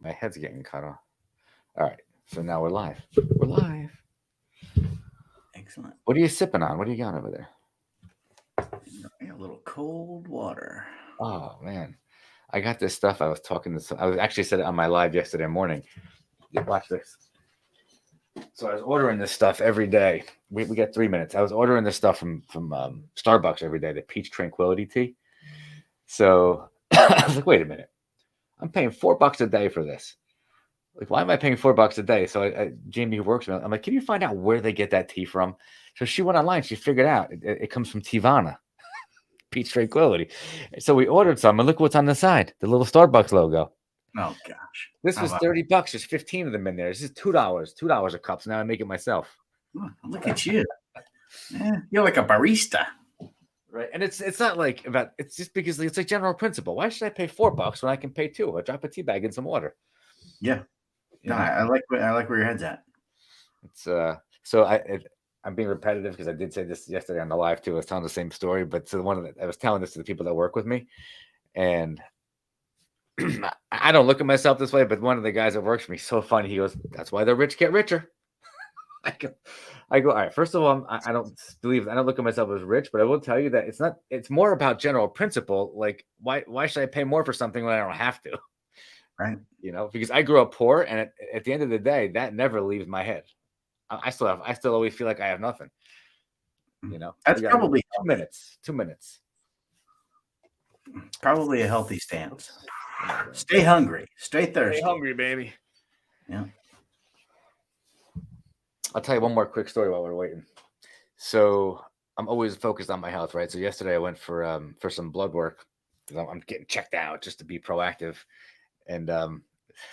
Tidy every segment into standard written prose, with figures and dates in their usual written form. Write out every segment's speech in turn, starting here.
My head's getting cut off. All right. So now we're live. We're live. Excellent. What are you sipping on? What do you got over there? A little cold water. Oh man, I got this stuff. I was talking to. I was actually said it on my live yesterday morning. Watch this. So I was ordering this stuff every day. We get 3 minutes. I was ordering this stuff from Starbucks every day. The peach tranquility tea. So I was like, wait a minute. I'm paying $4 a day for this. Like, why am I paying $4 a day? So Jamie, who works with me, I'm like, can you find out where they get that tea from? So she went online. She figured out it comes from Tivana, peach tranquility. So we ordered some, and look what's on the side, the little Starbucks logo. Oh gosh, This was $30. There's 15 of them in there. This is $2 a cup. So now I make it myself. Oh, look at you. Yeah, you're like a barista. Right. And it's not like about, it's just because it's like general principle. Why should I pay $4 when I can pay $2? I drop a tea bag in some water. Yeah. No, I like where your head's at. It's so I'm being repetitive because I did say this yesterday on the live too. I was telling the same story, but so I was telling this to the people that work with me, and I don't look at myself this way, but one of the guys that works for me, so funny. He goes, "That's why the rich get richer." I go, all right. First of all, I don't look at myself as rich, but I will tell you that it's not. It's more about general principle. Like, why should I pay more for something when I don't have to? Right. Because I grew up poor, and at the end of the day, that never leaves my head. I still always feel like I have nothing. That's probably 2 minutes. 2 minutes. Probably a healthy stance. Stay hungry. Stay thirsty. Stay hungry, baby. Yeah. I'll tell you one more quick story while we're waiting. So I'm always focused on my health, right? So yesterday I went for some blood work because I'm getting checked out just to be proactive, and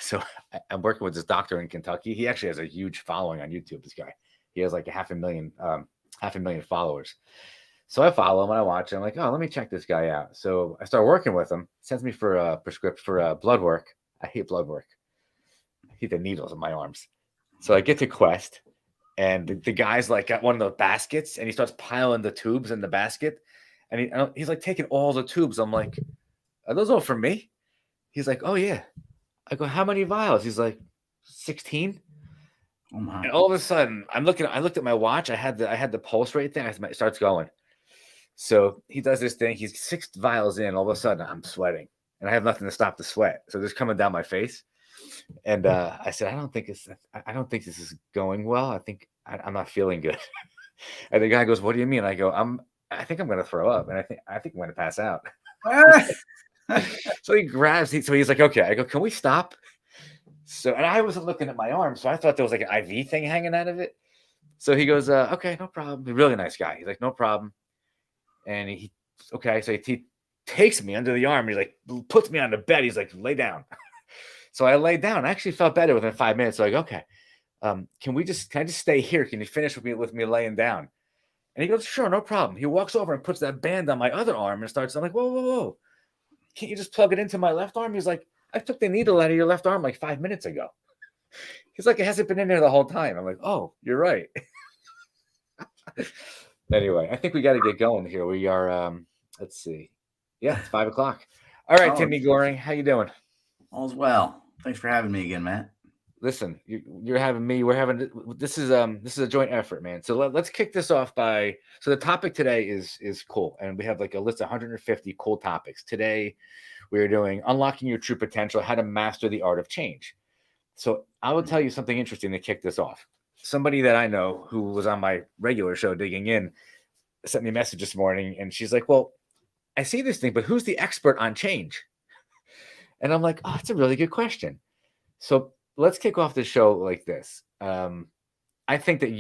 so I'm working with this doctor in Kentucky. He actually has a huge following on YouTube. This guy, he has like 500,000 followers. So I follow him and I watch him. I'm like, oh, let me check this guy out. So I start working with him. Sends me for a prescription for blood work. I hate blood work. I hate the needles in my arms. So I get to Quest, and the guy's like got one of the baskets, and he starts piling the tubes in the basket, and he's like taking all the tubes. I'm like, are those all for me? He's like, oh yeah. I go, how many vials? He's like, 16. Oh my. And all of a sudden, I looked at my watch. I had the pulse rate thing. It starts going. So he does this thing. He's 6 vials in. All of a sudden, I'm sweating, and I have nothing to stop the sweat. So this coming down my face. And I said, I don't think this is going well. I think I'm not feeling good. And the guy goes, what do you mean? I go, I think I'm going to throw up, and I think I'm going to pass out. So he's like, okay. I go, can we stop? So, and I wasn't looking at my arm, so I thought there was like an IV thing hanging out of it. So he goes, okay, no problem. He's a really nice guy. He's like, no problem. And okay. So he takes me under the arm. He like puts me on the bed. He's like, lay down. So I lay down. I actually felt better within 5 minutes. So I go, okay, can I just stay here? Can you finish with me laying down? And he goes, sure, no problem. He walks over and puts that band on my other arm and starts. I'm like, whoa, whoa, whoa. Can't you just plug it into my left arm? He's like, I took the needle out of your left arm like 5 minutes ago. He's like, it hasn't been in there the whole time. I'm like, oh, you're right. Anyway, I think we got to get going here. We are, let's see. Yeah, it's 5 o'clock. All right, Timmy Goring, how you doing? All's well. Thanks for having me again, Matt. Listen, you're having me. We're having this is a joint effort, man. So let's kick this off by. So the topic today is cool, and we have like a list of 150 cool topics. Today, we are doing unlocking your true potential, how to master the art of change. So I will tell you something interesting to kick this off. Somebody that I know who was on my regular show, Digging In, sent me a message this morning, and she's like, "Well, I see this thing, but who's the expert on change?" And I'm like, "Oh, that's a really good question." So let's kick off the show like this. I think that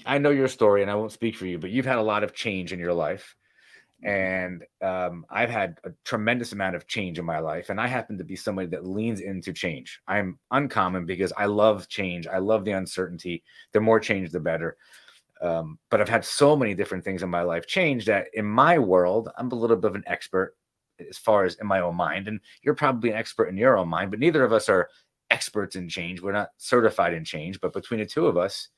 I know your story, and I won't speak for you, but you've had a lot of change in your life. And I've had a tremendous amount of change in my life. And I happen to be somebody that leans into change. I'm uncommon because I love change. I love the uncertainty. The more change, the better. But I've had so many different things in my life change that in my world, I'm a little bit of an expert as far as in my own mind. And you're probably an expert in your own mind, but neither of us are experts in change. We're not certified in change, but between the two of us,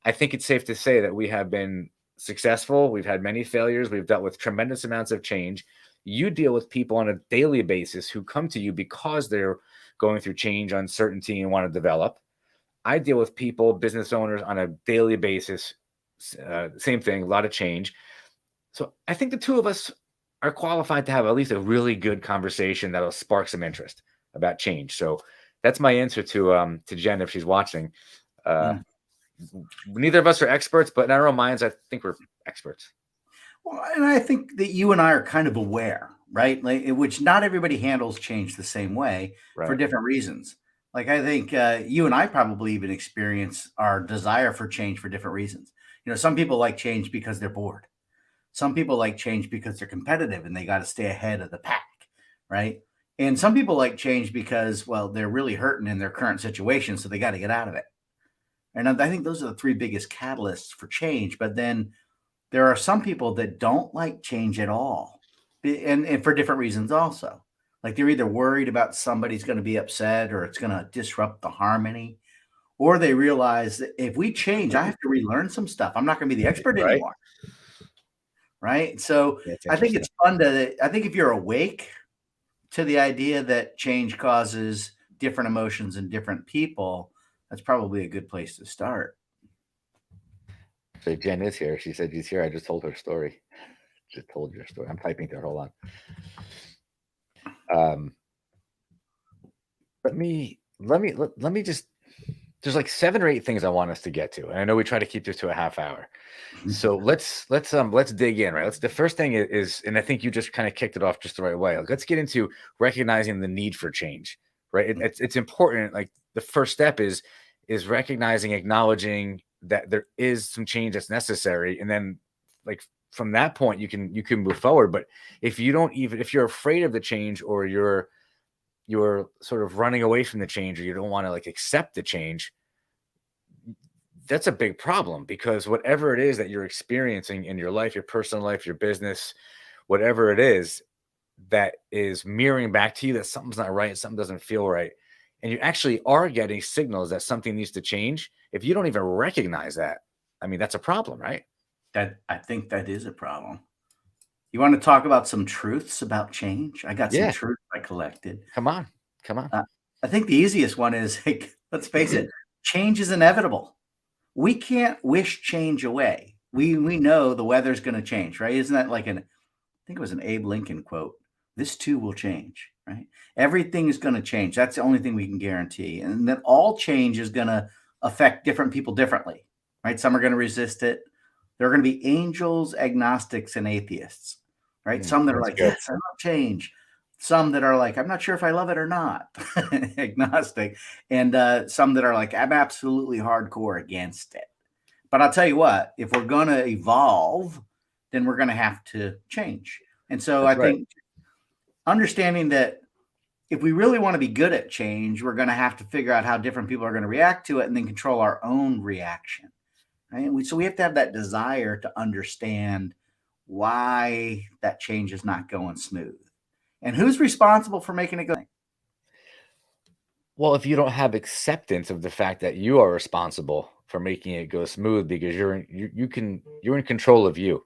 I think it's safe to say that we have been successful. We've had many failures. We've dealt with tremendous amounts of change. You deal with people on a daily basis who come to you because they're going through change, uncertainty, and want to develop. I deal with people, business owners on a daily basis. Same thing, a lot of change. So I think the two of us are qualified to have at least a really good conversation that'll spark some interest about change. So that's my answer to Jen if she's watching. Mm. Neither of us are experts, but in our own minds, I think we're experts. Well, and I think that you and I are kind of aware, right? Like, which not everybody handles change the same way for Right. different reasons. Like, I think you and I probably even experience our desire for change for different reasons. Some people like change because they're bored. Some people like change because they're competitive and they got to stay ahead of the pack, right? And some people like change because, well, they're really hurting in their current situation, so they got to get out of it. And I think those are the three biggest catalysts for change. But then there are some people that don't like change at all, and for different reasons also. Like they're either worried about somebody's going to be upset or it's going to disrupt the harmony, or they realize that if we change, I have to relearn some stuff. I'm not going to be the expert Right. anymore. Right. So Yeah, it's I think interesting. it's fun I think if you're awake to the idea that change causes different emotions in different people, that's probably a good place to start. So Jen is here. She said she's here. I just told her story. Just told your story. I'm typing to her. Hold on. Let me just. There's like 7 or 8 things I want us to get to, and I know we try to keep this to a half hour. So let's dig in, right? The first thing is, and I think you just kind of kicked it off just the right way. Like, let's get into recognizing the need for change, right? It's important. Like the first step is recognizing, acknowledging that there is some change that's necessary, and then like from that point you can move forward. But if you're afraid of the change, or you're sort of running away from the change, or you don't want to like accept the change, that's a big problem, because whatever it is that you're experiencing in your life, your personal life, your business, whatever it is that is mirroring back to you that something's not right, something doesn't feel right, and you actually are getting signals that something needs to change. If you don't even recognize that, I mean, that's a problem, right? That I think that is a problem. You want to talk about some truths about change? I got some Yeah. truths I collected. Come on. I think the easiest one is, like, let's face it, change is inevitable. We can't wish change away. We know the weather's going to change, right? Isn't that like I think it was an Abe Lincoln quote? This too will change, right? Everything is going to change. That's the only thing we can guarantee. And that all change is going to affect different people differently, right? Some are going to resist it. There are going to be angels, agnostics, and atheists, right? Some that are That's like, good. yes, I love change. Some that are like, I'm not sure if I love it or not, agnostic. And some that are like, I'm absolutely hardcore against it. But I'll tell you what, if we're going to evolve, then we're going to have to change. And so That's I right. think understanding that if we really want to be good at change, we're going to have to figure out how different people are going to react to it and then control our own reaction. Right? So we have to have that desire to understand why that change is not going smooth and who's responsible for making it go. Well, if you don't have acceptance of the fact that you are responsible for making it go smooth, because you're in control of you.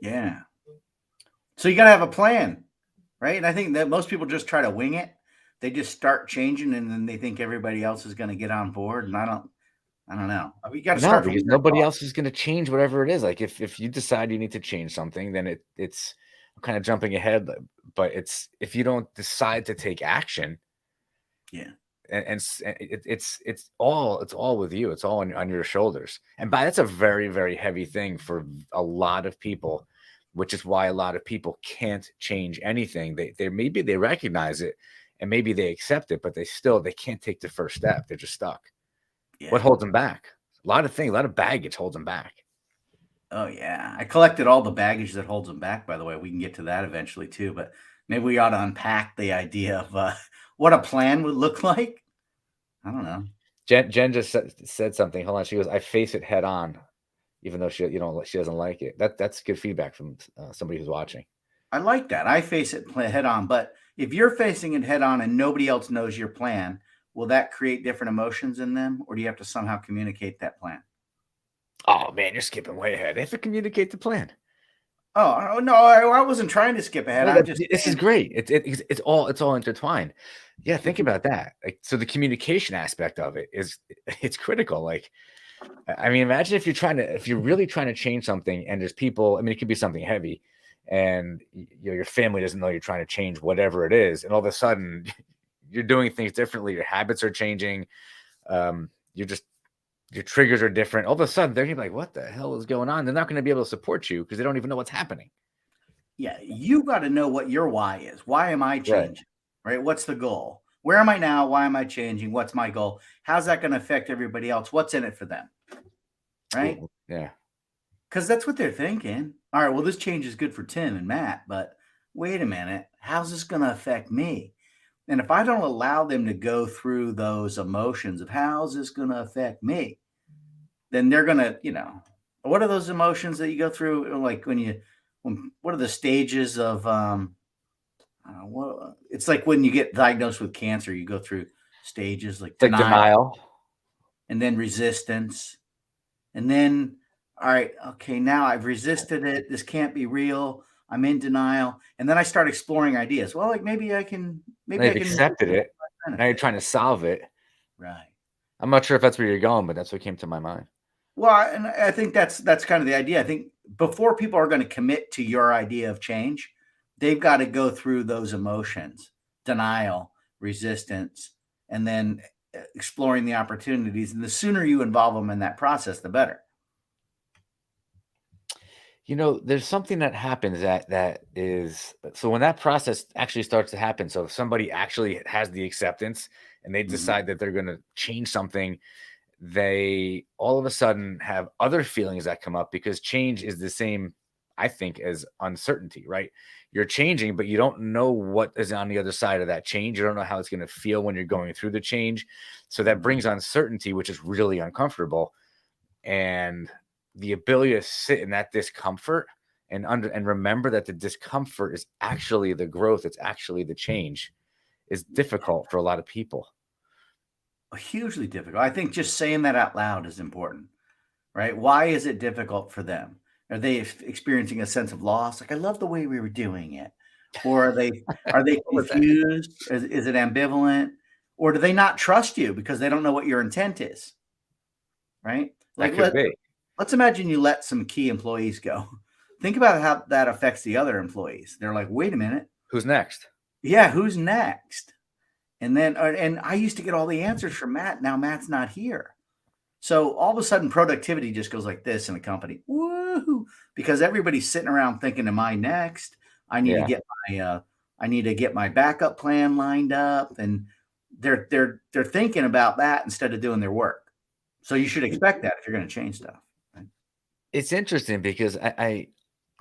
Yeah. So you got to have a plan, right? And I think that most people just try to wing it. They just start changing, and then they think everybody else is going to get on board. And I don't know. We got to No, start because from nobody else is going to change whatever it is. Like if you decide you need to change something, then it's I'm kind of jumping ahead, but it's if you don't decide to take action, Yeah. and it's all with you. It's all on your shoulders. And that's a very, very heavy thing for a lot of people, which is why a lot of people can't change anything. They maybe they recognize it and maybe they accept it, but they can't take the first step. They're just stuck. Yeah. What holds them back? A lot of baggage holds them back. Oh yeah, I collected all the baggage that holds them back. By the way, we can get to that eventually too. But maybe we ought to unpack the idea of what a plan would look like. I don't know. Jen just said something. Hold on. She goes, "I face it head on," even though she doesn't like it. That's good feedback from somebody who's watching. I like that. I face it head on. But if you're facing it head on and nobody else knows your plan, will that create different emotions in them, or do you have to somehow communicate that plan? Oh man, you're skipping way ahead. They have to communicate the plan. Oh no, I wasn't trying to skip ahead. No, I'm just this is saying. great. It's all intertwined. Yeah, think about that. Like, so the communication aspect of it is it's critical. Like, I mean, imagine if you're really trying to change something, and there's people. I mean, it could be something heavy, and your family doesn't know you're trying to change whatever it is, and all of a sudden you're doing things differently. Your habits are changing. You're just your triggers are different. All of a sudden, they're gonna be like, "What the hell is going on?" They're not going to be able to support you because they don't even know what's happening. Yeah, you got to know what your why is. Why am I Right. changing? Right? What's the goal? Where am I now? Why am I changing? What's my goal? How's that going to affect everybody else? What's in it for them? Right? Ooh, yeah. Because that's what they're thinking. All right, well, this change is good for Tim and Matt, but wait a minute, how's this going to affect me? And if I don't allow them to go through those emotions of how's this going to affect me, then they're going to, what are those emotions that you go through? Like what are the stages of, it's like when you get diagnosed with cancer, you go through stages like It's like denial denial. and then resistance. And then, all right, okay, now I've resisted it. This can't be real. I'm in denial. And then I start exploring ideas. Well, like Now maybe I you've can accepted it. Now you're benefit. trying to solve it. Right. I'm not sure if that's where you're going, but that's what came to my mind. Well, and I think that's kind of the idea. I think before people are going to commit to your idea of change, they've got to go through those emotions, denial, resistance, and then exploring the opportunities. And the sooner you involve them in that process, the better. There's something that happens that is so when that process actually starts to happen. So if somebody actually has the acceptance and they Mhm. decide that they're going to change something, they all of a sudden have other feelings that come up because change is the same, I think, as uncertainty, right? You're changing, but you don't know what is on the other side of that change. You don't know how it's going to feel when you're going through the change. So that Mhm. brings uncertainty, which is really uncomfortable. And the ability to sit in that discomfort and remember that the discomfort is actually the growth, it's actually the change is difficult for a lot of people. Hugely difficult. I think just saying that out loud is important, right? Why is it difficult for them? Are they experiencing a sense of loss? Like, I love the way we were doing it. Or are they What was that? confused? Is it ambivalent? Or do they not trust you because they don't know what your intent is? Right? That Like could be. let's imagine you let some key employees go. Think about how that affects the other employees. They're like, wait a minute. Who's next? Yeah, who's next? And then and I used to get all the answers from Matt. Now Matt's not here. So all of a sudden, productivity just goes like this in a company. Woohoo! Because everybody's sitting around thinking, "Am I next? I need to Yeah. get I need to get my backup plan lined up," and they're thinking about that instead of doing their work. So you should expect that if you're going to change stuff. Right? It's interesting because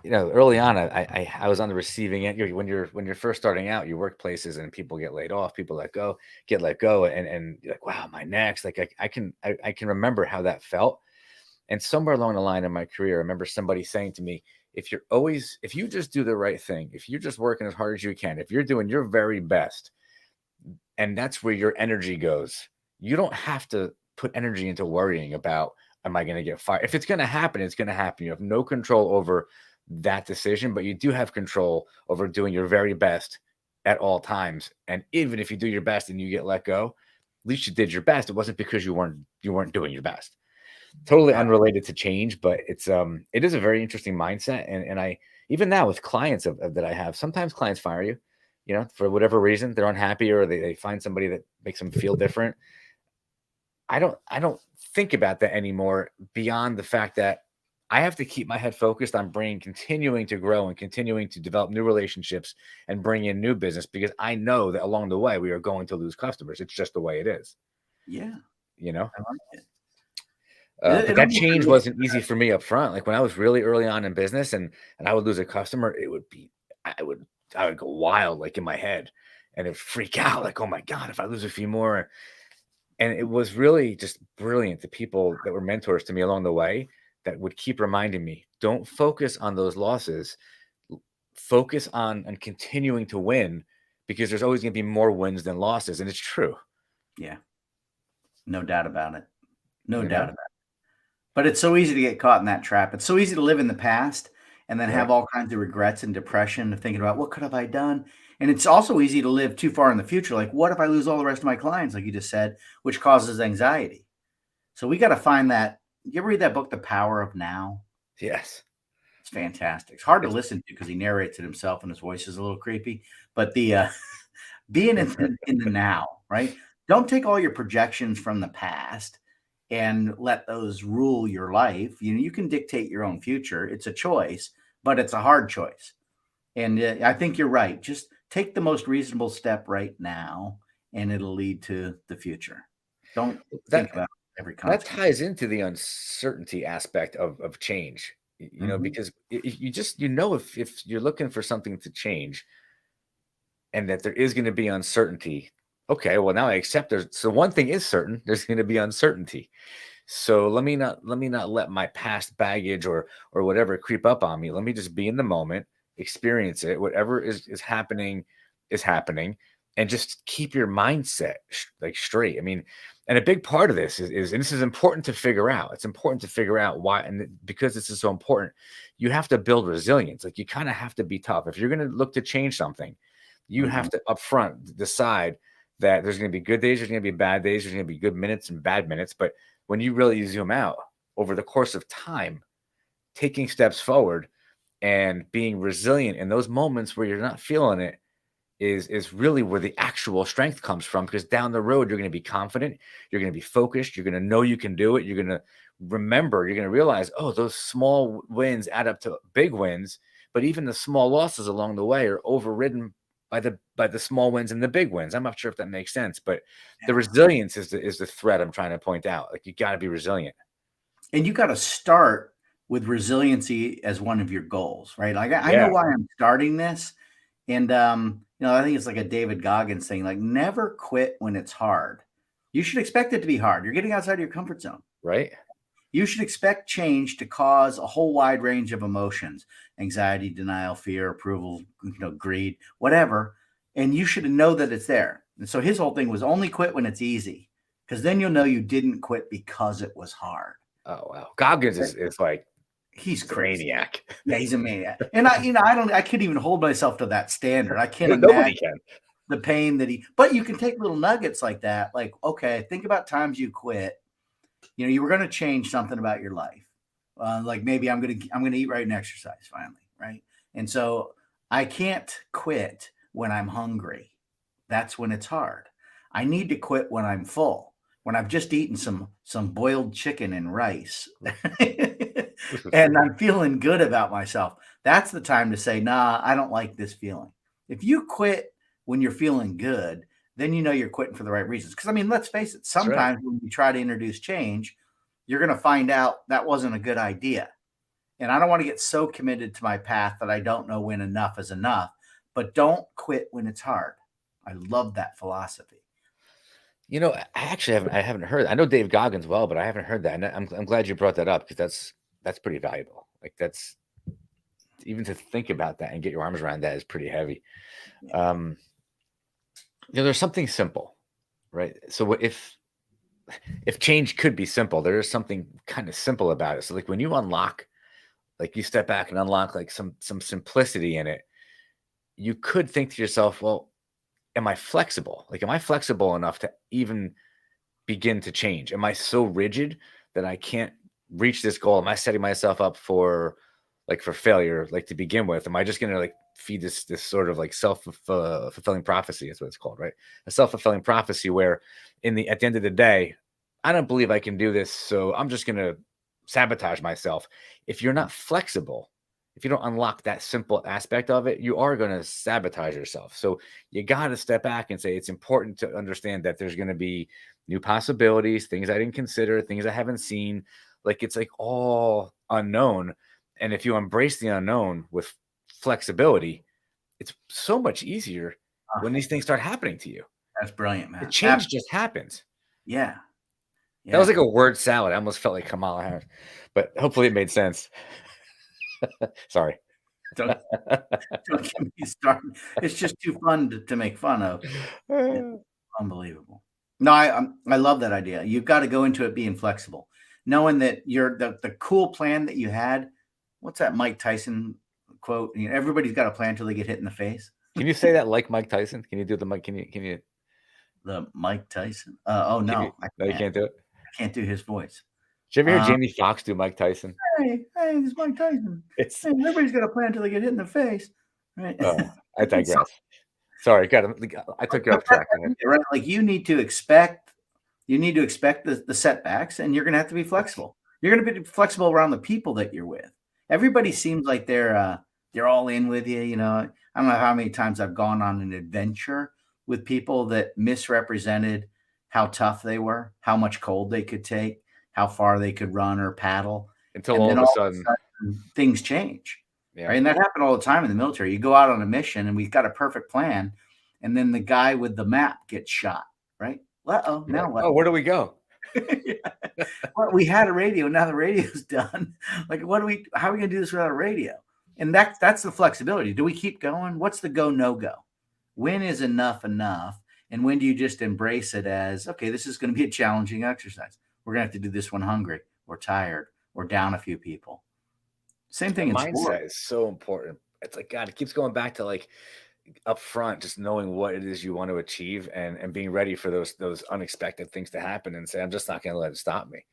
early on, I was on the receiving end. When you're first starting out, you work places and people get laid off, people get let go, and you're like, wow, my next. Like I can remember how that felt. And somewhere along the line in my career, I remember somebody saying to me, if you just do the right thing, if you're just working as hard as you can, if you're doing your very best, and that's where your energy goes, you don't have to put energy into worrying about, am I going to get fired? If it's going to happen, it's going to happen. You have no control over that decision, but you do have control over doing your very best at all times. And even if you do your best and you get let go, at least you did your best. It wasn't because you weren't doing your best. Totally Yeah. unrelated to change, but it is a very interesting mindset. And I even now with clients that I have, sometimes clients fire you, for whatever reason, they're unhappy or they find somebody that makes them feel different. I don't think about that anymore beyond the fact that I have to keep my head focused on continuing to grow and continuing to develop new relationships and bring in new business because I know that along the way we are going to lose customers. It's just the way it is, Yeah. you know. I like it. But It that almost change creates. wasn't easy for me up front. Like when I was really early on in business and I would lose a customer, I would I would go wild like in my head and it would freak out like, oh my God, if I lose a few more. And it was really just brilliant. The people that were mentors to me along the way that would keep reminding me, don't focus on those losses. Focus on continuing to win because there's always going to be more wins than losses. And it's true, Yeah. No doubt about it. No you doubt know? about it. But it's so easy to get caught in that trap. It's so easy to live in the past and then Right. have all kinds of regrets and depression of thinking about what could have I done. And it's also easy to live too far in the future. Like, what if I lose all the rest of my clients, like you just said, which causes anxiety. So we got to find that. You ever read that book, The Power of Now? Yes. It's fantastic. It's hard to It's listen to because he narrates it himself and his voice is a little creepy. But the being in the now, right? Don't take all your projections from the past and let those rule your life. You can dictate your own future. It's a choice, but it's a hard choice. And I think you're right. Just take the most reasonable step right now, and it'll lead to the future. Don't think that about every that consequence. ties into the uncertainty aspect of change. Mhm. Because you just if you're looking for something to change and that there is going to be uncertainty. Okay, well now I accept there's so one thing is certain, there's going to be uncertainty. So let me not let my past baggage or whatever creep up on me. Let me just be in the moment, experience it. Whatever is happening is happening, and just keep your mindset like straight. I mean, and a big part of this is and this is important to figure out. It's important to figure out why, and because this is so important, you have to build resilience. Like you kind of have to be tough if you're going to look to change something. You Mhm. have to upfront decide that there's going to be good days, there's going to be bad days, there's going to be good minutes and bad minutes, but when you really zoom out over the course of time, taking steps forward and being resilient in those moments where you're not feeling it is really where the actual strength comes from because down the road you're going to be confident, you're going to be focused, you're going to know you can do it, you're going to remember, you're going to realize, oh, those small wins add up to big wins, but even the small losses along the way are overridden by the small wins and the big wins. I'm not sure if that makes sense, but the Yeah. resilience is the thread I'm trying to point out. Like you got to be resilient. And you got to start with resiliency as one of your goals, right? Like I know Yeah, why I'm starting this. And I think it's like a David Goggins thing, like never quit when it's hard. You should expect it to be hard. You're getting outside your comfort zone. right. You should expect change to cause a whole wide range of emotions, anxiety, denial, fear, approval, greed, whatever. And you should know that it's there. And so his whole thing was only quit when it's easy, because then you'll know you didn't quit because it was hard. Oh wow, Goggins is like He's he's a crazy. maniac. Yeah, he's a maniac. And I can't even hold myself to that standard. I can't Nobody imagine can. the pain that but you can take little nuggets like that. Like, okay, think about times you quit. You were going to change something about your life. Like maybe I'm gonna eat right and exercise finally, right? And so I can't quit when I'm hungry. That's when it's hard. I need to quit when I'm full. When I've just eaten some boiled chicken and rice, and I'm feeling good about myself. That's the time to say, "Nah, I don't like this feeling." If you quit when you're feeling good, then you know you're quitting for the right reasons. Because I mean, let's face it, That's right. sometimes when you try to introduce change, you're going to find out that wasn't a good idea. And I don't want to get so committed to my path that I don't know when enough is enough, but don't quit when it's hard. I love that philosophy. I haven't heard. I know Dave Goggins well, but I haven't heard that. And I'm glad you brought that up because that's pretty valuable. Like that's even to think about that and get your arms around that is pretty heavy. Yeah. Um, there's something simple, right? So what if change could be simple, there is something kind of simple about it. So like when you unlock, like you step back and unlock like some simplicity in it, you could think to yourself, well, am I flexible? Like, am I flexible enough to even begin to change? Am I so rigid that I can't reach this goal? Am I setting myself up for failure, like to begin with? Am I just gonna like feed this sort of like fulfilling prophecy? Is what it's called, right? A self fulfilling prophecy where at the end of the day, I don't believe I can do this, so I'm just gonna sabotage myself. If you're not flexible, if you don't unlock that simple aspect of it, you are going to sabotage yourself. So you got to step back and say it's important to understand that there's going to be new possibilities, things I didn't consider, things I haven't seen. Like it's like all unknown. And if you embrace the unknown with flexibility, it's so much easier Uh, when these things start happening to you. that's brilliant, The man. change just happens. Yeah. That was Yeah. like a word salad. I almost felt like Kamala Harris, but hopefully it made sense. Sorry. Don't, don't get me started. It's just too fun to make fun of. It's unbelievable. No, I love that idea. You've got to go into it being flexible, knowing that the cool plan that you had. What's that Mike Tyson quote, everybody's got a plan until they get hit in the face. Can you say that like Mike Tyson? Can you do the Mike? Can you? The Mike Tyson. Oh no, No, you can't do it. I can't do his voice. Did you ever hear Jamie Foxx do Mike Tyson? Hey, this is Mike Tyson. Hey, everybody's got a plan until they get hit in the face. Right? I digress. Sorry, I took you off track. Right? Like you need to expect the setbacks, and you're going to have to be flexible. You're going to be flexible around the people that you're with. Everybody seems like they're all in with you. I don't know how many times I've gone on an adventure with people that misrepresented how tough they were, how much cold they could take, how far they could run or paddle. Until all of a sudden things change. Yeah. Right? And that happened all the time in the military. You go out on a mission and we've got a perfect plan, and then the guy with the map gets shot. Right? Now what? Oh, where do we go? Well, we had a radio. Now the radio's done. Like, how are we going to do this without a radio? And that's the flexibility. Do we keep going? What's the go, no go? When is enough? And when do you just embrace it as, okay, this is going to be a challenging exercise. We're going to have to do this one hungry or tired or down a few people. Same thing in mindset sport. Is so important. It's like, God, it keeps going back to like up front, just knowing what it is you want to achieve and being ready for those unexpected things to happen and say, I'm just not going to let it stop me.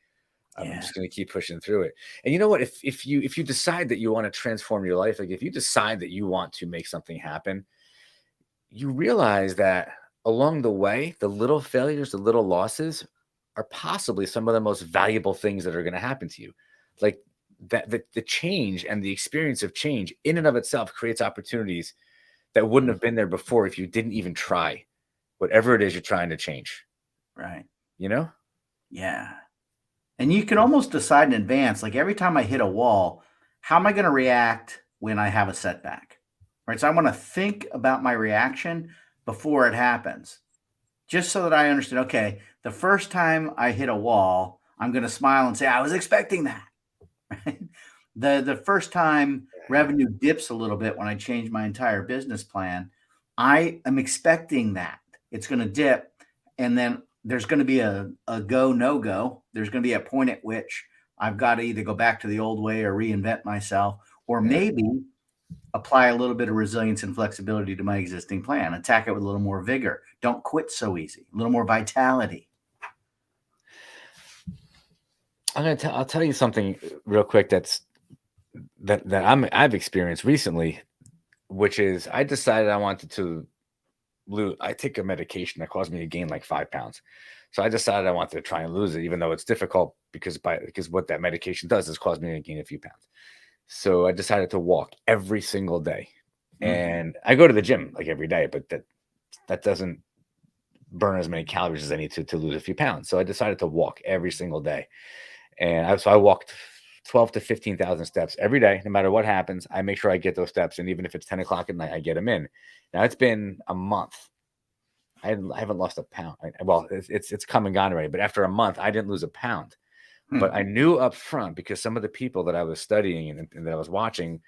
I'm just going to keep pushing through it. And you know what? If you decide that you want to transform your life, like if you decide that you want to make something happen, you realize that along the way, the little failures, the little losses are possibly some of the most valuable things that are going to happen to you. Like that, the change and the experience of change in and of itself creates opportunities that wouldn't have been there before if you didn't even try whatever it is you're trying to change. Right. Yeah. And you can almost decide in advance, like every time I hit a wall, how am I going to react when I have a setback? Right. So I want to think about my reaction before it happens, just so that I understand, okay, the first time I hit a wall, I'm going to smile and say, I was expecting that. Right? The first time revenue dips a little bit when I change my entire business plan, I am expecting that it's going to dip. And then there's going to be a go, no go. There's going to be a point at which I've got to either go back to the old way or reinvent myself, or maybe apply a little bit of resilience and flexibility to my existing plan, attack it with a little more vigor. Don't quit so easy, a little more vitality. I'll tell you something real quick that I've experienced recently, which is I decided I wanted to lose. I take a medication that caused me to gain like 5 pounds. So I decided I wanted to try and lose it, even though it's difficult because what that medication does is cause me to gain a few pounds. So I decided to walk every single day. And I go to the gym like every day, but that doesn't burn as many calories as I need to lose a few pounds. So I decided to walk every single day. And so I walked 12 to 15,000 steps every day. No matter what happens, I make sure I get those steps. And even if it's 10 o'clock at night, I get them in. Now it's been a month. I haven't lost a pound. It's come and gone already. But after a month, I didn't lose a pound. But I knew up front, because some of the people that I was studying and that I was watching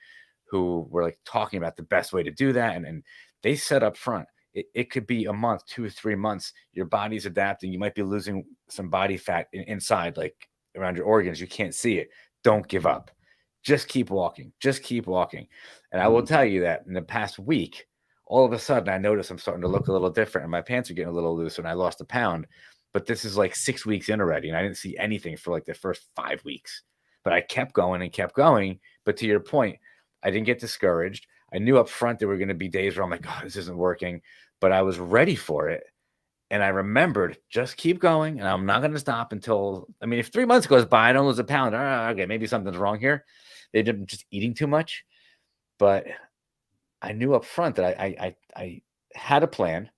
who were like talking about the best way to do that. And they said up front, it could be a month, 2 or 3 months. Your body's adapting. You might be losing some body fat inside, like around your organs. You can't see it. Don't give up. Just keep walking. Just keep walking. And I will tell you that in the past week, all of a sudden I noticed I'm starting to look a little different and my pants are getting a little loose and I lost a pound. But this is like 6 weeks in already, and I didn't see anything for like the first 5 weeks. But I kept going and kept going. But to your point, I didn't get discouraged. I knew up front there were going to be days where I'm like, oh, this isn't working. But I was ready for it. And I remembered, just keep going. And I'm not going to stop until, if 3 months goes by, I don't lose a pound. Okay, maybe something's wrong here. Maybe I'm just eating too much. But I knew up front that I had a plan,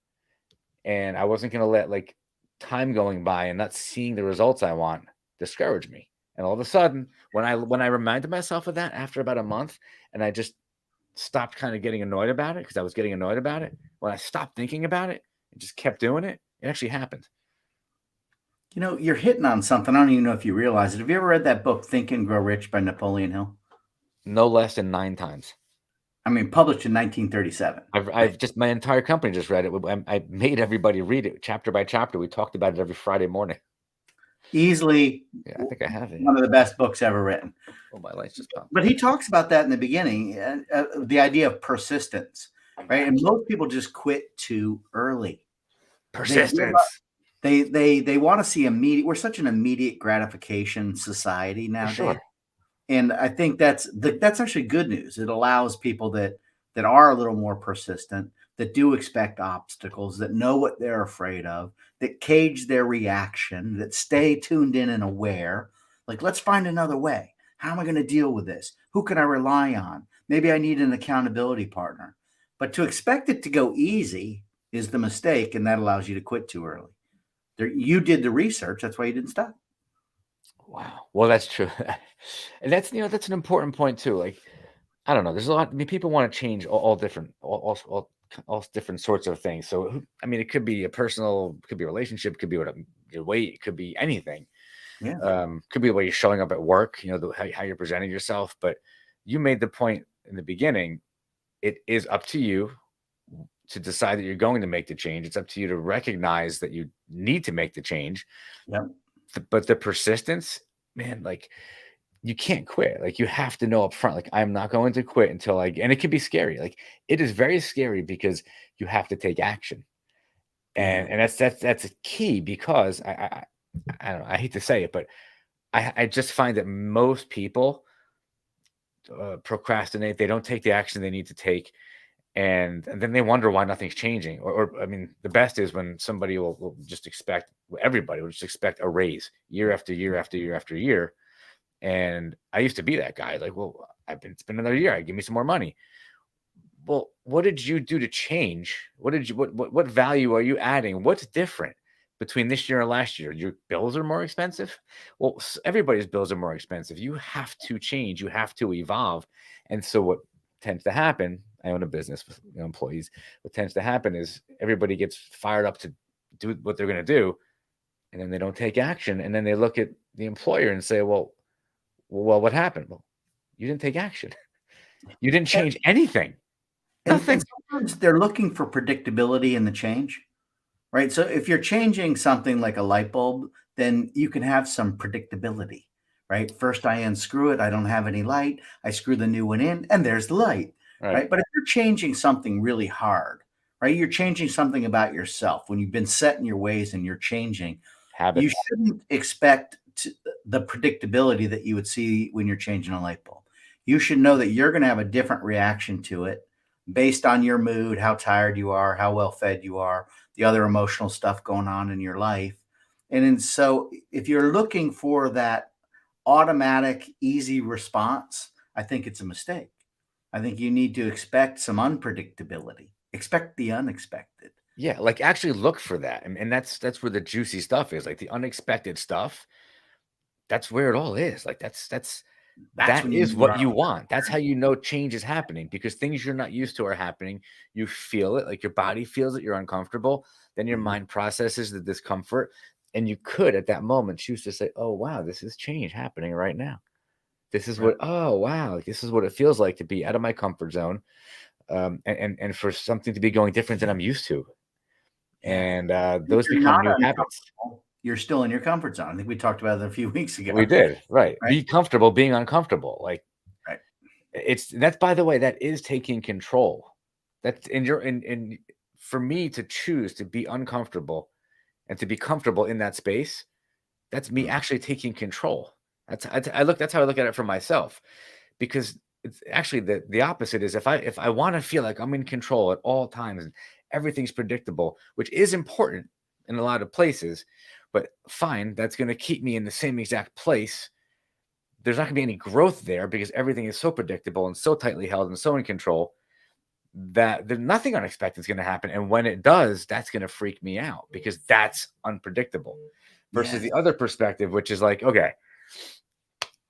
and I wasn't going to let like time going by and not seeing the results I want discourage me. And all of a sudden, when I reminded myself of that after about a month, and I just stopped kind of getting annoyed about it, because I was getting annoyed about it, when I stopped thinking about it and just kept doing it, it actually happened. You're hitting on something. I don't even know if you realize it. Have you ever read that book, Think and Grow Rich by Napoleon Hill? No less than 9 times. Published in 1937. I've just, my entire company just read it. I made everybody read it chapter by chapter. We talked about it every Friday morning. Easily Yeah, I think I have it. one of the best books ever written. Oh, my lights just popped. But he talks about that in the beginning, the idea of persistence, right? And most people just quit too early. They give up. Persistence. They want to see immediate. We're such an immediate gratification society For nowadays, sure. and I think that's actually good news. It allows people that are a little more persistent, that do expect obstacles, that know what they're afraid of, that cage their reaction, that stay tuned in and aware. Like, let's find another way. How am I going to deal with this? Who can I rely on? Maybe I need an accountability partner. But to expect it to go easy is the mistake, and that allows you to quit too early. You did the research. That's why you didn't stop. Wow. Well, that's true. And that's, that's an important point too. Like, I don't know. There's a lot. I mean, people want to change all different, all different sorts of things. So, I mean, it could be a personal, could be a relationship, could be what your weight, it could be anything. Yeah. Could be the way you're showing up at work. How you're presenting yourself. But you made the point in the beginning. It is up to you to decide that you're going to make the change. It's up to you to recognize that you need to make the change. Yep. But the persistence, man, like, you can't quit. Like, you have to know up front, like, I'm not going to quit until and it can be scary. Like, it is very scary because you have to take action. And that's a key, because I don't know, I hate to say it, but I just find that most people procrastinate. They don't take the action they need to take. And then they wonder why nothing's changing. Or I mean, the best is when somebody will just expect, everybody will just expect a raise year after year after year after year. And I used to be that guy. Like, well, it's been another year. Give me some more money. Well, what did you do to change? What value are you adding? What's different between this year and last year? Your bills are more expensive. Well, everybody's bills are more expensive. You have to change. You have to evolve. And so what tends to happen, I own a business with employees. What tends to happen is everybody gets fired up to do what they're going to do, and then they don't take action. And then they look at the employer and say, well, what happened? Well, you didn't take action. You didn't change anything. Nothing. And sometimes they're looking for predictability in the change, right? So if you're changing something like a light bulb, then you can have some predictability, right? First, I unscrew it. I don't have any light. I screw the new one in, and there's the light, right? But if you're changing something really hard, right? You're changing something about yourself. When you've been set in your ways and you're changing, Habits. you shouldn't expect the predictability that you would see when you're changing a light bulb. You should know that you're going to have a different reaction to it based on your mood, how tired you are, how well fed you are, the other emotional stuff going on in your life. And so if you're looking for that automatic, easy response, I think it's a mistake. I think you need to expect some unpredictability, expect the unexpected. Yeah, like, actually look for that. And that's where the juicy stuff is, like the unexpected stuff. That's where it all is. Like, that when is you what run. you want. That's how you know change is happening, because things you're not used to are happening. You feel it, like your body feels it, you're uncomfortable. Then your mind processes the discomfort. And you could at that moment choose to say, oh, wow, this is change happening right now. This is oh, wow, like, this is what it feels like to be out of my comfort zone. And for something to be going different than I'm used to. And those You're become not new habits. uncomfortable. You're still in your comfort zone. I think we talked about it a few weeks ago. We did, right. Right. Be comfortable being uncomfortable. Like, Right. that's, by the way, that is taking control. That's in for me to choose to be uncomfortable and to be comfortable in that space. That's me actually taking control. That's how I look at it for myself, because it's actually the opposite is, if I want to feel like I'm in control at all times and everything's predictable, which is important in a lot of places, but fine, that's going to keep me in the same exact place. There's not going to be any growth there, because everything is so predictable and so tightly held and so in control that there's nothing unexpected is going to happen. And when it does, that's going to freak me out, because that's unpredictable. Versus the other perspective, which is like, okay,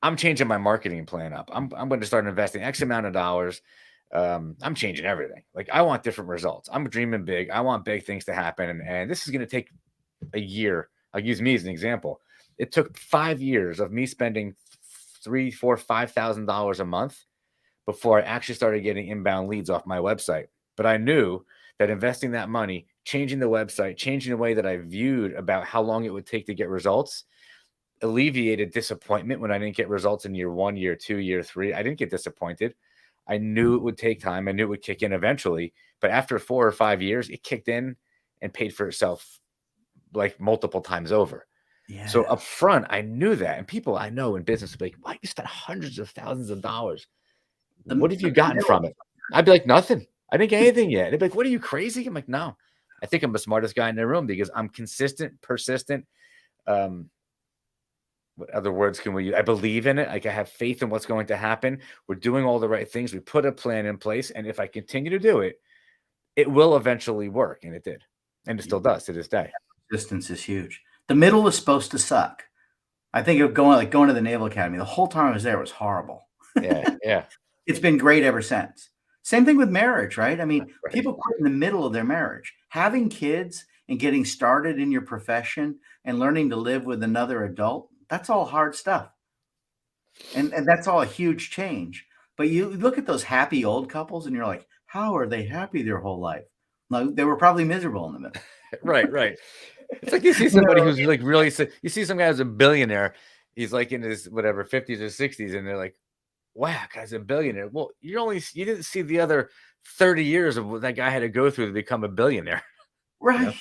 I'm changing my marketing plan up. I'm going to start investing X amount of dollars. I'm changing everything. Like, I want different results. I'm dreaming big. I want big things to happen. And this is going to take a year. I'll use me as an example. It took 5 years of me spending $3,000, $4,000, $5,000 a month before I actually started getting inbound leads off my website. But I knew that investing that money, changing the website, changing the way that I viewed about how long it would take to get results, alleviated disappointment when I didn't get results in year 1, year 2, year 3. I didn't get disappointed. I knew it would take time. I knew it would kick in eventually. But after 4 or 5 years, it kicked in and paid for itself like multiple times over. So Yeah. up front, I knew that. And people I know in business would be like, why you spent hundreds of thousands of dollars? What have you The gotten middle. from it? I'd be like, nothing. I didn't get anything yet. They'd be like, what are you crazy? I'm like, no. I think I'm the smartest guy in the room because I'm consistent, persistent. What other words can we use? I believe in it. Like I have faith in what's going to happen. We're doing all the right things. We put a plan in place. And if I continue to do it, it will eventually work. And it did. And it still does to this day. Distance is huge. The middle is supposed to suck. I think of going to the Naval Academy. The whole time I was there, it was horrible. Yeah. Yeah. It's been great ever since. Same thing with marriage, right? I mean, Right. people quit in the middle of their marriage. Having kids and getting started in your profession and learning to live with another adult, that's all hard stuff. And that's all a huge change. But you look at those happy old couples and you're like, how are they happy their whole life? No, they were probably miserable in the middle. Right. Right. It's like you see somebody who's like really, you see some guy who's a billionaire. He's like in his whatever 50s or 60s, and they're like, wow, guy's a billionaire. Well, you didn't see the other 30 years of what that guy had to go through to become a billionaire. Right.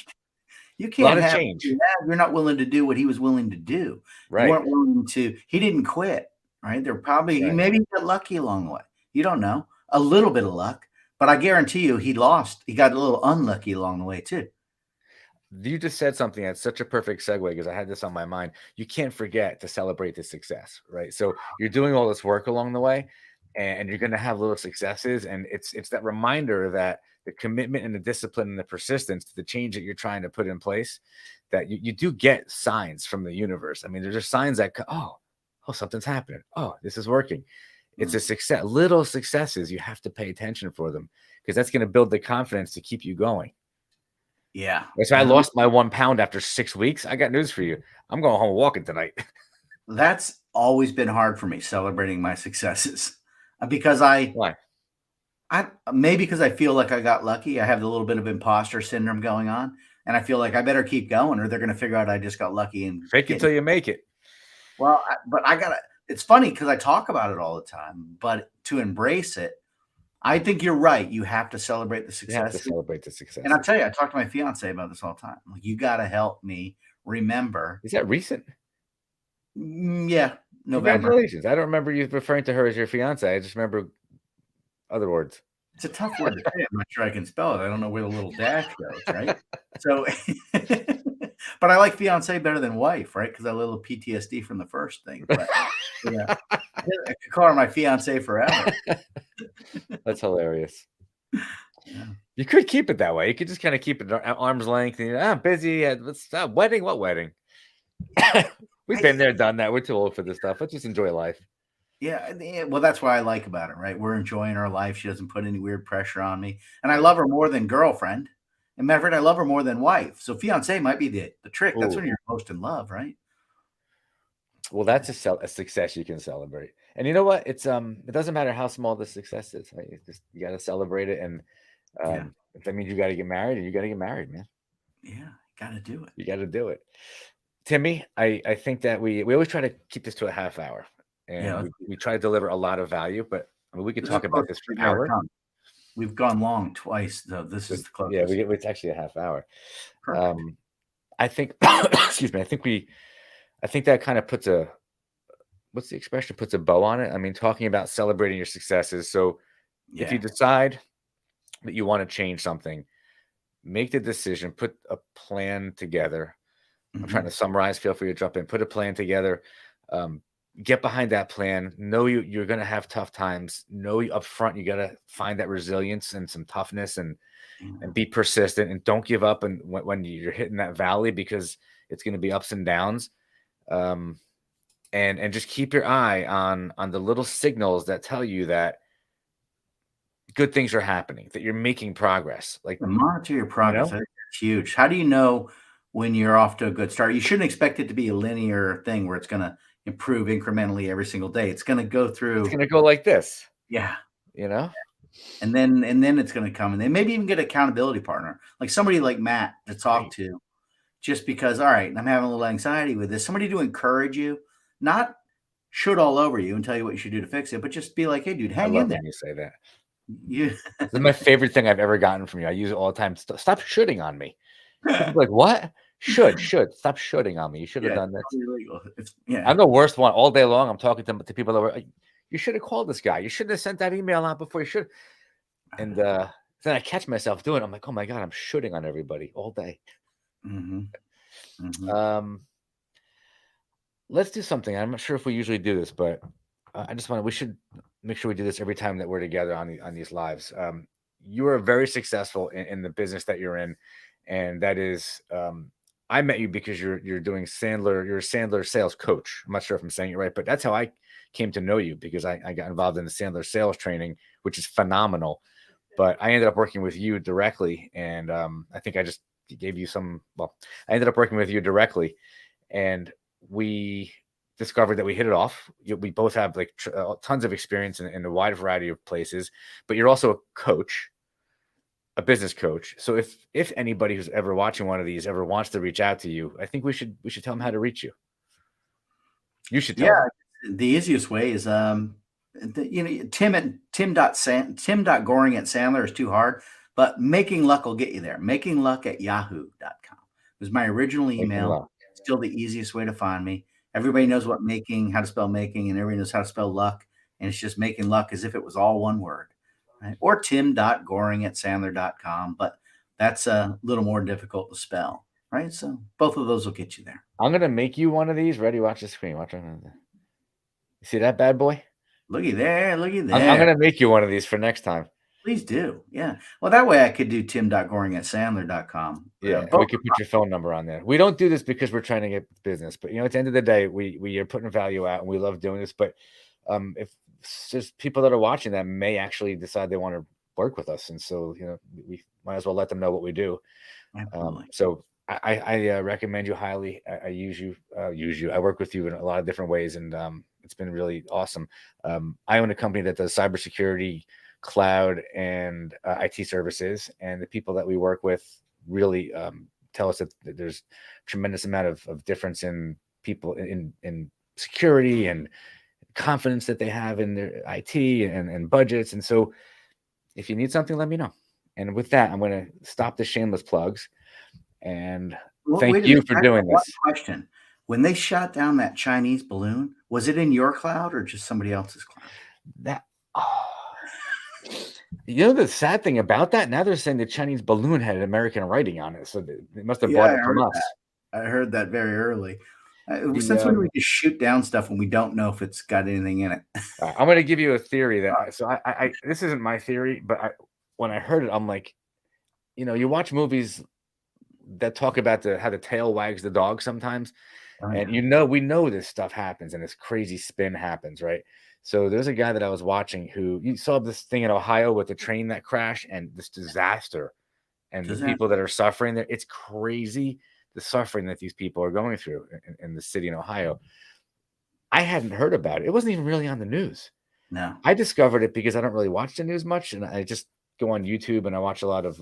You A lot can't of have change. you're not willing to do what he was willing to do. You Right. weren't willing to. He didn't quit, right? They're probably Right. maybe he got lucky along the way. You don't know. A little bit of luck, but I guarantee you he lost. He got a little unlucky along the way too. You just said something that's such a perfect segue because I had this on my mind. You can't forget to celebrate the success, right? So you're doing all this work along the way, and you're going to have little successes, and it's that reminder that the commitment and the discipline and the persistence to the change that you're trying to put in place, that you do get signs from the universe. I mean, there's just signs that oh, something's happening. Oh, this is working. It's a success. Little successes. You have to pay attention for them because that's going to build the confidence to keep you going. Yeah. That's why I lost my 1 pound after 6 weeks. I got news for you. I'm going home walking tonight. That's always been hard for me celebrating my successes because Why? maybe because I feel like I got lucky. I have a little bit of imposter syndrome going on, and I feel like I better keep going, or they're going to figure out I just got lucky and Fake it till you make it. Well, but I gotta. It's funny because I talk about it all the time, but to embrace it, I think you're right. You have to celebrate the You have to success. celebrate the success. And I'll tell you, I talk to my fiance about this all the time. Like, you got to help me remember. Is that recent? Yeah, November. Congratulations. I don't remember you referring to her as your fiance. I just remember other words. It's a tough word to say. I'm not sure I can spell it. I don't know where the little dash goes, right? So, but I like fiance better than wife, right? Because I have a little PTSD from the first thing. But yeah, I could call her my fiance forever. That's hilarious. Yeah. You could keep it that way. You could just kind of keep it at arm's length. And, I'm busy. Wedding? What wedding? We've been there, done that. We're too old for this stuff. Let's just enjoy life. Yeah, well, that's what I like about it, right? We're enjoying our life. She doesn't put any weird pressure on me, and I love her more than girlfriend. And matter of fact, I love her more than wife. So fiance might be the trick. That's when Ooh. you're most in love, right? Well, that's a success you can celebrate. And you know what? It doesn't matter how small the success is. Right? You got to celebrate it. And Yeah. if that means you got to get married, and you got to get married, man. Yeah, got to do it. You got to do it. Timmy, I think that we always try to keep this to a half hour, and Yeah. we try to deliver a lot of value. But I mean, we could This talk is about close this to for an 3 hour hour. time. We've gone long twice, though. This is the Yeah, closest. it's actually a half hour. Perfect. I think, excuse me. I think that kind of puts what's the expression? Puts a bow on it. I mean, talking about celebrating your successes. So if you Yeah. decide that you want to change something, make the decision, put a plan together. I'm trying to summarize. Feel free to jump in. Put a plan together. Get behind that plan. Know you're going to have tough times. Know up front you got to find that resilience and some toughness and be persistent and don't give up. And when you're hitting that valley, because it's going to be ups and downs. And just keep your eye on the little signals that tell you that good things are happening, that you're making progress. Like monitor your progress. I think that's huge. How do you know when you're off to a good start? You shouldn't expect it to be a linear thing where it's going to improve incrementally every single day. It's going to go through. It's going to go like this. Yeah. And then it's going to come, and then maybe even get an accountability partner, like somebody like Matt to talk to, just because, all right, I'm having a little anxiety with this. Somebody to encourage you, not should all over you and tell you what you should do to fix it, but just be like, hey, dude, I hang in love there. when you say that. You This is my favorite thing I've ever gotten from you. I use it all the time. Stop shooting on me. People are like, what? Should. Stop shooting on me. You should have yeah, done this. totally legal. Yeah. I'm the worst one all day long. I'm talking to people that were like, you should have called this guy. You shouldn't have sent that email out before you should. And then I catch myself doing it. I'm like, oh my God, I'm shooting on everybody all day. Mm-hmm. Mm-hmm. Let's do something. I'm not sure if we usually do this, but we should make sure we do this every time that we're together on these lives. You are very successful in the business that you're in, and that is, I met you because you're doing Sandler. You're a Sandler sales coach. I'm not sure if I'm saying it right, but that's how I came to know you, because I got involved in the Sandler sales training, which is phenomenal. But I ended up working with you directly, and I think I just gave you some. Well, I ended up working with you directly, and we discovered that we hit it off. We both have like tons of experience in a wide variety of places, but you're also a coach, a business coach. So if anybody who's ever watching one of these ever wants to reach out to you, I think we should tell them how to reach you. You should tell them. The easiest way is Tim.Goring@Sandler is too hard, but Making Luck will get you there. MakingLuck@yahoo.com was my original email. Still the easiest way to find me. Everybody knows how to spell making, and everybody knows how to spell luck. And it's just Making Luck as if it was all one word, right? Or Tim.Goring@Sandler.com, but that's a little more difficult to spell, right? So both of those will get you there. I'm going to make you one of these. Ready? Watch the screen. Watch it. You see that bad boy? Looky there. I'm going to make you one of these for next time. Please do. Yeah. Well, that way I could do Tim.Goring@Sandler.com. Yeah. We could put your phone number on there. We don't do this because we're trying to get business, but at the end of the day, we are putting value out, and we love doing this. But if there's people that are watching that may actually decide they want to work with us, and so we might as well let them know what we do. So I recommend you highly. I use you. I work with you in a lot of different ways, and it's been really awesome. I own a company that does cybersecurity, cloud, and IT services, and the people that we work with really tell us that there's tremendous amount of difference in people in security and confidence that they have in their IT and budgets. And so if you need something, let me know. And with that, I'm going to stop the shameless plugs, and thank you for doing this. Question: when they shot down that Chinese balloon, was it in your cloud or just somebody else's cloud? The sad thing about that, now they're saying the Chinese balloon had American writing on it, so they must have bought it from us. I heard that very early. Since when do we just shoot down stuff when we don't know if it's got anything in it? I'm going to give you a theory that. So I this isn't my theory, but when I heard it, I'm like, you watch movies that talk about how the tail wags the dog sometimes, and we know this stuff happens, and this crazy spin happens, right? So there's a guy that I was watching who, you saw this thing in Ohio with the train that crashed and this disaster, and the people that are suffering there. It's crazy, the suffering that these people are going through in the city in Ohio. I hadn't heard about it. It wasn't even really on the news. No, I discovered it because I don't really watch the news much, and I just go on YouTube and I watch a lot of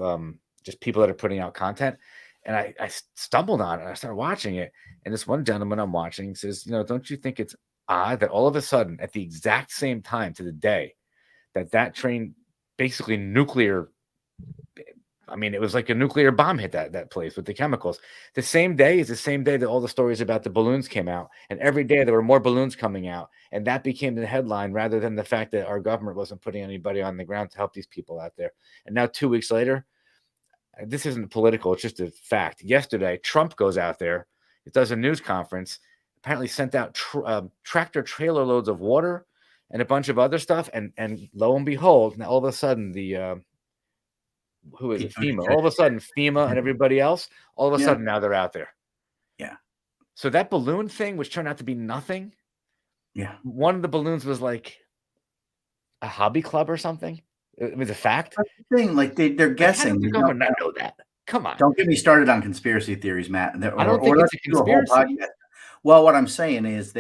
just people that are putting out content. And I stumbled on it. I started watching it, and this one gentleman I'm watching says, don't you think it's odd that all of a sudden, at the exact same time to the day, that train basically nuclear, it was like a nuclear bomb hit that place with the chemicals. The same day is the same day that all the stories about the balloons came out, and every day there were more balloons coming out, and that became the headline rather than the fact that our government wasn't putting anybody on the ground to help these people out there. And now 2 weeks later, this isn't political, it's just a fact. Yesterday, Trump goes out there, it does a news conference, apparently sent out tractor trailer loads of water and a bunch of other stuff, and lo and behold, now all of a sudden who is it? FEMA. All of a sudden, FEMA and everybody else, all of a sudden now they're out there. Yeah. So that balloon thing, which turned out to be nothing. Yeah. One of the balloons was like a hobby club or something. It was a fact. That's the thing, like they're guessing. How does the government not know that? Come on. Don't get me started on conspiracy theories, Matt. I don't think it's a conspiracy. Well, what I'm saying is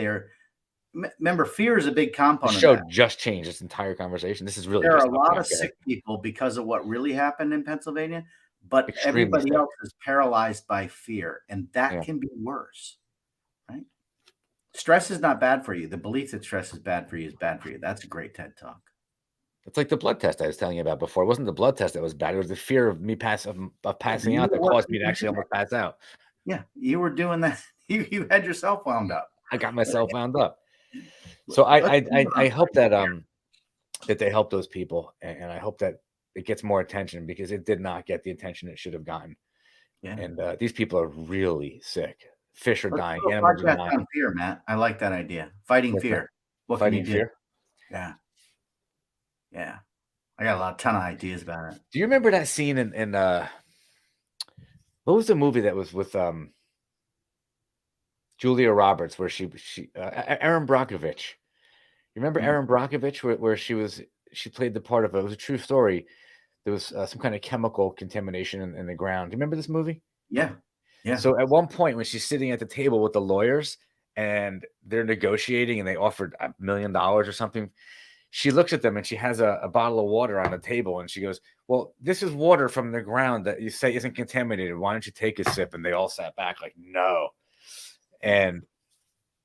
remember, fear is a big component. The show just changed this entire conversation. This is really there are a lot of sick people because of what really happened in Pennsylvania, but Extremely everybody sick. else is paralyzed by fear, and that Yeah. can be worse, right? Stress is not bad for you. The belief that stress is bad for you is bad for you. That's a great TED talk. It's like the blood test I was telling you about before. It wasn't the blood test that was bad. It was the fear of me of Yeah, passing out that caused me to actually doing that. almost pass out. Yeah, you were doing that. You had yourself wound up. I got myself wound up. So I hope that that they help those people, and I hope that it gets more attention because it did not get the attention it should have gotten. Yeah. And these people are really sick. Fish are Let's dying. do a Animals are podcast dying. on fear, Matt. I like that idea. Fighting What's that? fear. What can you Fighting do? fear. Yeah. Yeah. I got a ton of ideas about it. Do you remember that scene in what was the movie that was with Julia Roberts where she Erin Brockovich? You remember Mm. Erin Brockovich where she played the part of it was a true story. There was some kind of chemical contamination in the ground. Do you remember this movie? Yeah. Yeah. So at one point when she's sitting at the table with the lawyers and they're negotiating and they offered $1 million or something, she looks at them and she has a bottle of water on the table and she goes, well, this is water from the ground that you say isn't contaminated. Why don't you take a sip? And they all sat back like, no. And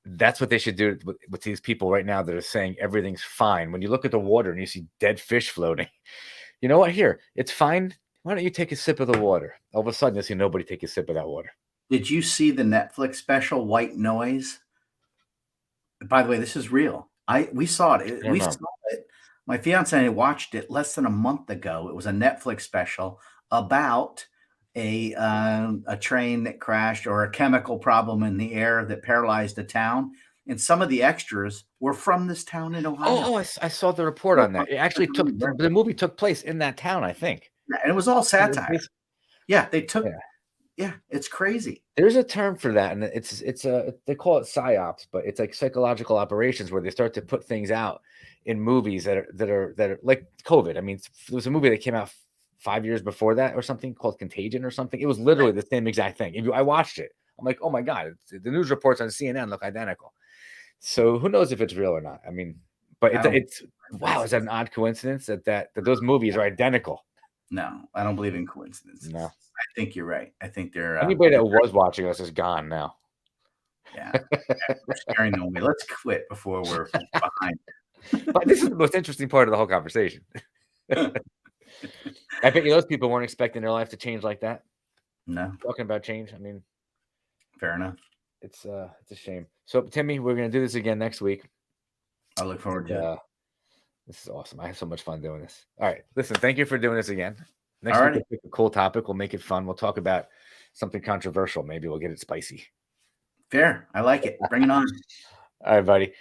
that's what they should do with these people right now that are saying everything's fine. When you look at the water and you see dead fish floating, you know what? Here, it's fine. Why don't you take a sip of the water? All of a sudden, you'll see nobody take a sip of that water. Did you see the Netflix special White Noise? By the way, this is real. We saw it. We saw it. My fiance and I watched it less than a month ago. It was a Netflix special about a train that crashed or a chemical problem in the air that paralyzed a town. And some of the extras were from this town in Ohio. Oh, I saw the report on that. It actually the movie took place in that town, I think. Yeah, and it was all satire. Yeah, they took. Yeah, it's crazy. There's a term for that, and they call it psyops, but it's like psychological operations where they start to put things out in movies that are like COVID. I mean, there was a movie that came out 5 years before that or something called Contagion or something. It was literally the same exact thing. I watched it. I'm like, oh my God, the news reports on CNN look identical. So who knows if it's real or not? I mean, but it's wow, is that an odd coincidence that those movies are identical? No, I don't believe in coincidences. No. I think you're right. I think they're anybody that was watching us is gone now. Yeah, we're scaring them away. Let's quit before we're behind. But this is the most interesting part of the whole conversation. I bet you those people weren't expecting their life to change like that. No, talking about change. I mean, fair enough. It's a shame. So Timmy, we're gonna do this again next week. I look forward to it. This is awesome. I have so much fun doing this. All right, listen, thank you for doing this again. Next Alrighty. week we'll pick a cool topic. We'll make it fun. We'll talk about something controversial. Maybe we'll get it spicy. Fair. I like it. Bring it on. All right, buddy.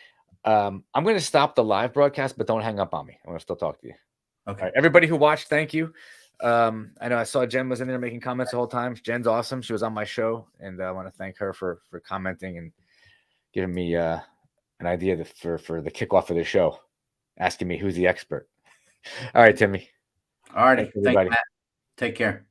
I'm going to stop the live broadcast, but don't hang up on me. I'm going to still talk to you. Okay. All right, everybody who watched, thank you. I know I saw Jen was in there making comments the whole time. Jen's awesome. She was on my show, and I want to thank her for commenting and giving me an idea for the kickoff of the show, asking me who's the expert. All right, Timmy. All righty. Thanks, everybody. Thanks, Matt. Take care.